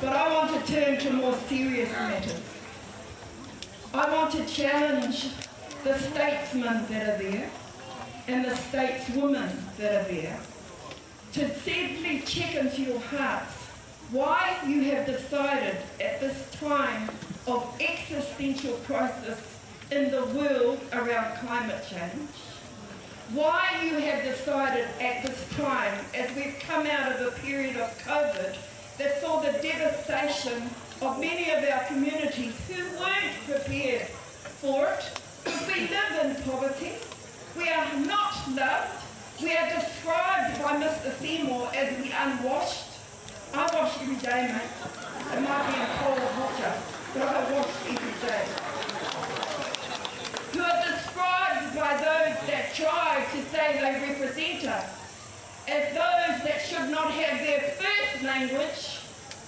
But I want to turn to more serious matters. I want to challenge the statesmen that are there and the stateswomen that are there to simply check into your hearts why you have decided at this time of existential crisis in the world around climate change, why you have decided at this time, as we've come out of a period of COVID that saw the devastation of many of our communities who weren't prepared for it, because we live in poverty, we are not loved, we are described by Mr. Seymour as the unwashed. I wash every day, mate. It might be in cold water, but I wash every day. Who are described by those that try to say they represent us as those that should not have their first language,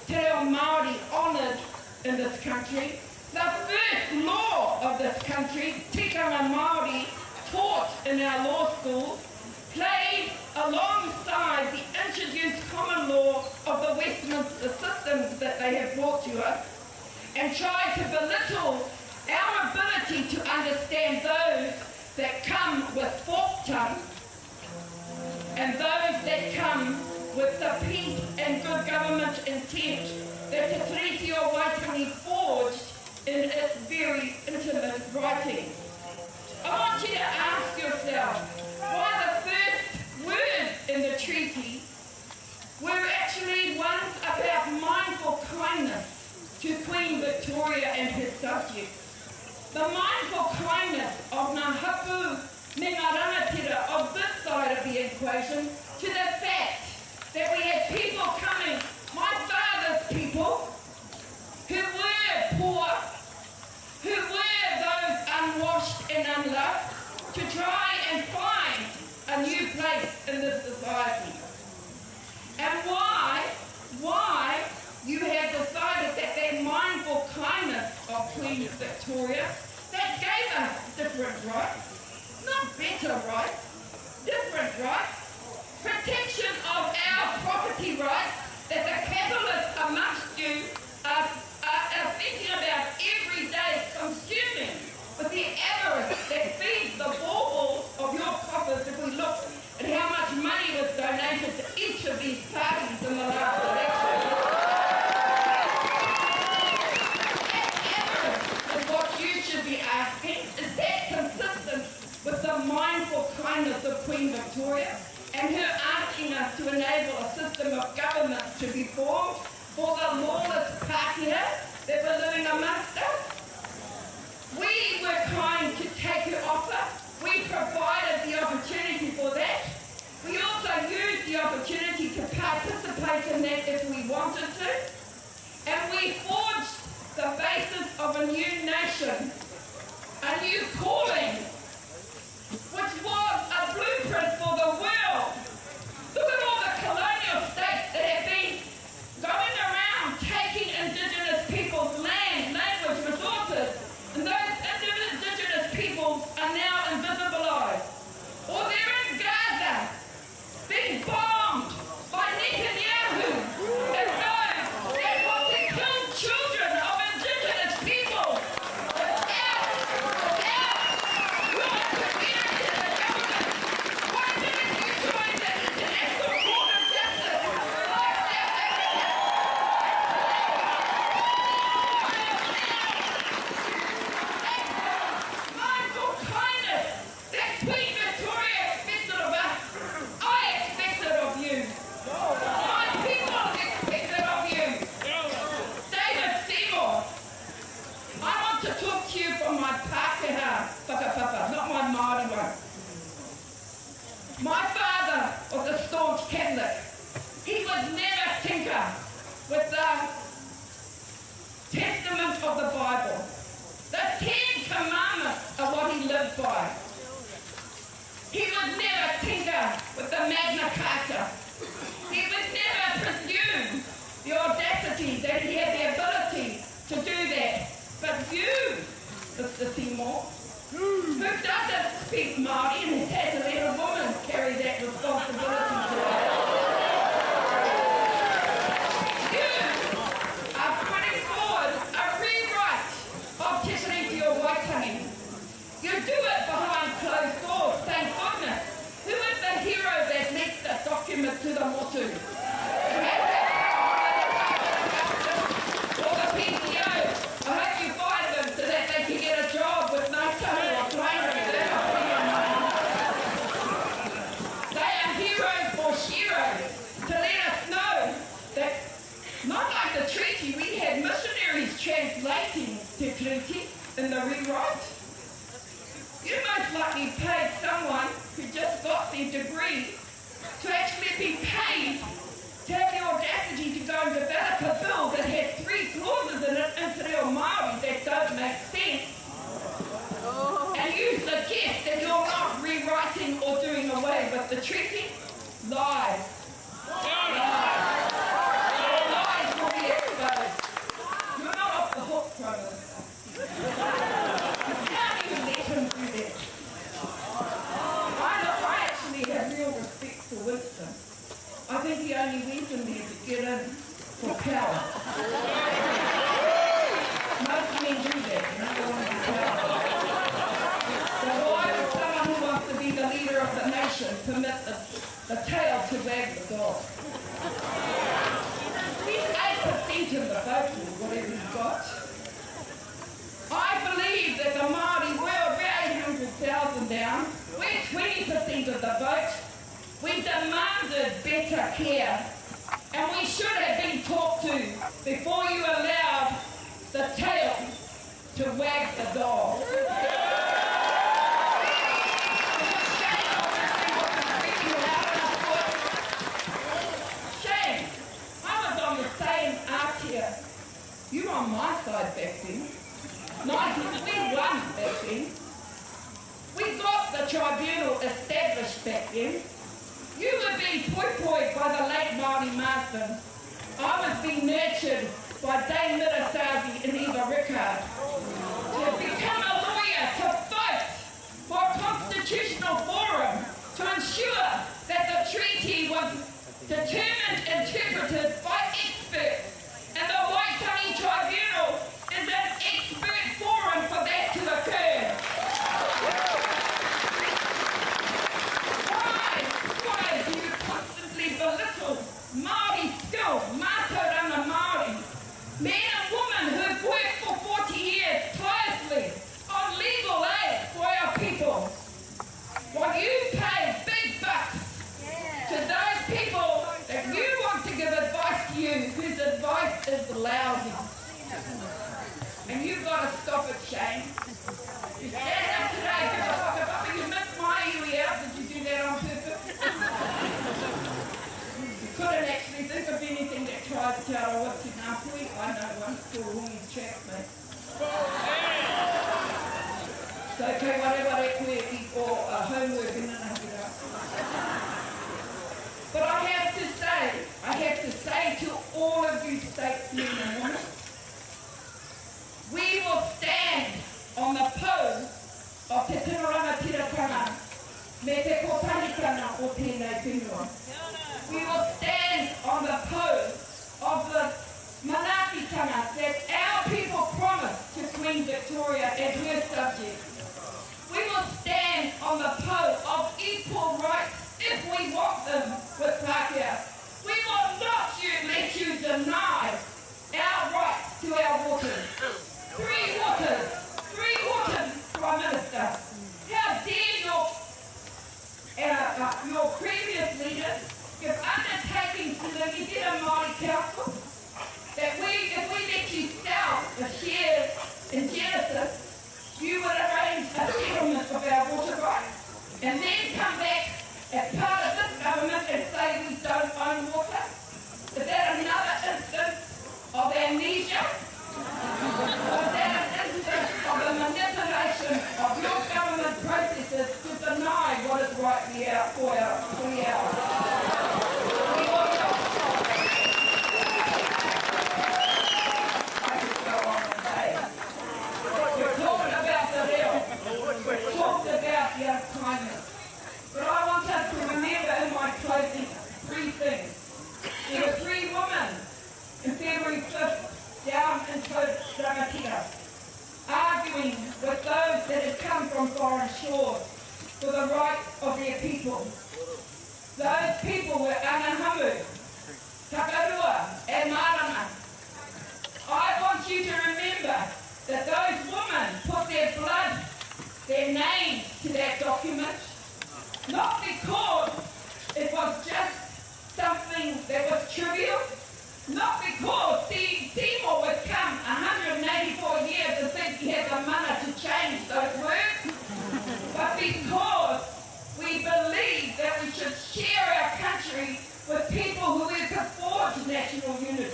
Te Reo Maori, honoured in this country. The first law of this country, tikanga Maori, taught in our law schools, played alongside the introduced common law of the Westminster systems that they have brought to us, and tried to belittle our ability to understand those that come with forked tongue and those that come with the peace and good government intent that Te Treaty o Waitangi forged in its very intimate writings. I want you to ask yourself why the first words in the treaty were actually ones about mindful kindness to Queen Victoria and her subjects. The mindful kindness of Ngā Hapu me ngā rangatira of this side of the equation to the fact that we had people coming, my father's people, who were poor, who were those unwashed and unloved, to try and find a new place in this society. And why you have decided that that mindful kindness of Queen Victoria that gave us different rights, not better rights, different rights, protection of our property rights that the capitalists amongst you are thinking about every day consuming with the avarice that feeds the baubles of your coffers if we look at how much money was donated to each of these parties in the last election. Be asking, is that consistent with the mindful kindness of Queen Victoria and her asking us to enable a system of government to be formed for the lawless Pākehā that were living amongst us? We were kind to take her offer. We provided the opportunity for that. We also used the opportunity to participate in that if we wanted to. And we forged the basis of a new nation, a new calling, which was a blueprint for the world. Look at all the colonial states that have been going around taking indigenous people's land, language, resources, and those indigenous peoples are now invisibilized. Or they're in Gaza, being bombed by Netanyahu and those that want to kill children of indigenous peoples. Not my Maori one. My father was a staunch Catholic. He would never tinker with the testament of the Bible. The 10 Commandments are what he lived by. He would never tinker with the Magna Carta. He would never presume the audacity that he had the ability to do that. But you, Mr. Seymour, who doesn't speak Māori and has had to let a woman carry that responsibility today. You Not like the treaty, we had missionaries translating the treaty in the rewrite. You most likely paid someone who just got their degree to actually be paid to have the audacity to go and develop a bill that had 3 clauses in it in Te Reo Maori that don't make sense. And you suggest that you're not rewriting or doing away with the treaty? Lies. Lies. Your lies will be exposed. You're not off the hook, Prime Minister. You can't even let him do that. I actually have real respect for Winston. I think he only went in there to get in for power. Most men do that, you know, they want to be powerful. So why would someone who wants to be the leader of the nation permit the tail to wag the dog? He's 8% of the vote, or whatever he's got. I believe that the Maori were about 800,000 down. We're 20% of the vote. We demanded better care, and we should have been talked to before you allowed the tail to wag the dog. Shame. I was on the same arc here. You were on my side back then. We won back then. We got the tribunal established back then. You were being poi-poied by the late Maori Marsden. I was being nurtured by Dame Mirasazi and Eva Rickard to become a lawyer, to fight for a constitutional forum, to ensure that the treaty was determined, interpreted by experts, and the Waitangi Tribunal is an expert forum for that to occur. Why do you constantly belittle Maori skill, mātauranga Maori, men and women who've worked for 40 years tirelessly on legal aid for our people? While you pay big bucks to those people that you want to give advice to you, whose advice is lousy. And you've got to stop it, Shane. You stand up today, give a whakapapa, you missed my iwi out. Did you do that on purpose? You couldn't actually think of anything that tries to tell what's in our point. I know one, it's called Hongi Track, mate. So, okay, whatever that we're or homework in and But I have to say to all of you statesmen and women, we will stand on the pose of te tinoranga tiratanga me te kotarikana o tēnei whenua. We will stand on the pose of the manaakitanga that our people promised to Queen Victoria and her subjects. We will stand on the pose of equal rights if we want them with Pākehā. We will not let you deny our rights to our waters. 3 waters, Prime Minister. How dare your previous leaders give undertakings to the New Zealand Maori Council that if we let you sell the shares in Genesis, you would arrange a settlement of our water rights and then come back as part of this government and say we don't own water? Is that another instance of amnesia? Was that an instance of the manipulation of your government processes to deny what is rightly out for our? I could go on and say. We're talking about the real. We're talking about the unkindness. But I want us to remember in my closing 3 things. There were 3 women in February 5th down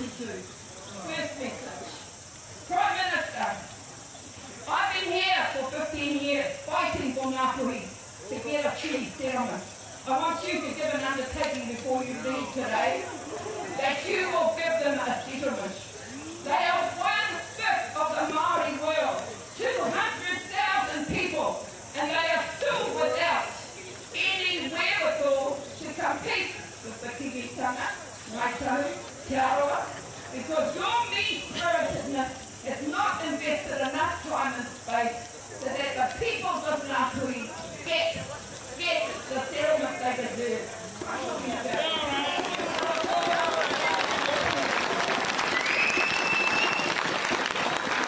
32. First message. Prime Minister, I've been here for 15 years fighting for Ngāpuhi to get a treaty settlement. I want you to give an undertaking before you leave today that you will give them a settlement. They are 1/5 of the Maori world, 200,000 people, and they are still without any wherewithal to compete with the Kiwitanga, Waitangi, Te Aroa, because your mean-spiritedness has not invested enough time and space so that the peoples of Ngāpuhi get the settlement they deserve. I'm talking about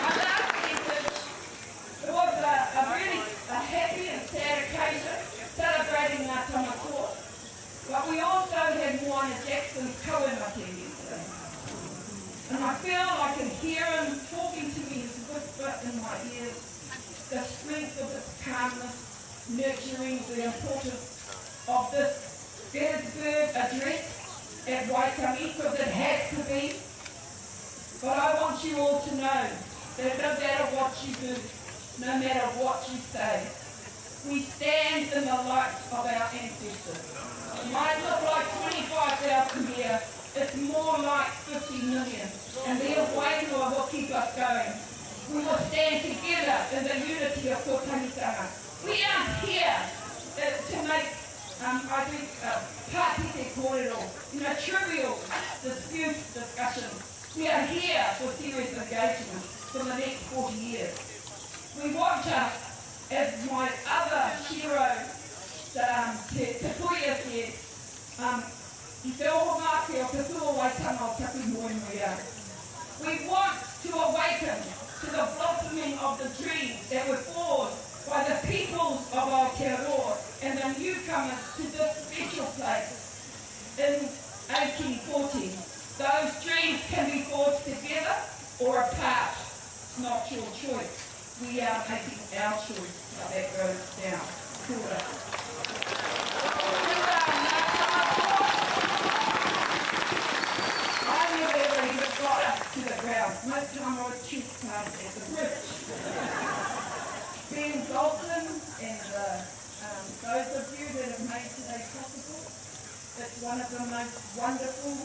my last message was a really happy and sad occasion celebrating Ngā Tamatoa, but we also had Moana Jackson's kaumate yesterday. And I feel I can hear him talking to me, his whisper in my ears, the strength of its calmness, nurturing the importance of this Gettysburg address at Waitangi, because it has to be. But I want you all to know that no matter what you do, no matter what you say, we stand in the light of our ancestors. It might look like 25,000 here, it's more like 50 million, and their wainua will keep us going. We will stand together in the unity of kōtangitanga. We aren't here to make, I think, pātite kōrero, trivial dispute discussion. We are here for serious engagement for the next 40 years. We want us, as my other hero, Te Puia said, I te oho ngāke o te tua waitanga o tapu moemoea. We want to awaken to the blossoming of the dreams that were forged by the peoples of Aotearoa and the newcomers to this special place in 1840. Those dreams can be forged together or apart. It's not your choice. We are making our choice how that goes down. Kura. I never even got up to the ground. Most time I was chest past at the bridge. Ben Dalton and those of you that have made today possible, it's one of the most wonderful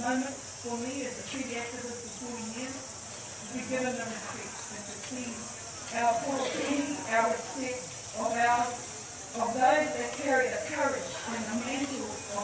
moments for me as a treaty activist for 40 years. To be given the respect and to see our portfolio, our respect of those that carry the courage and the mantle of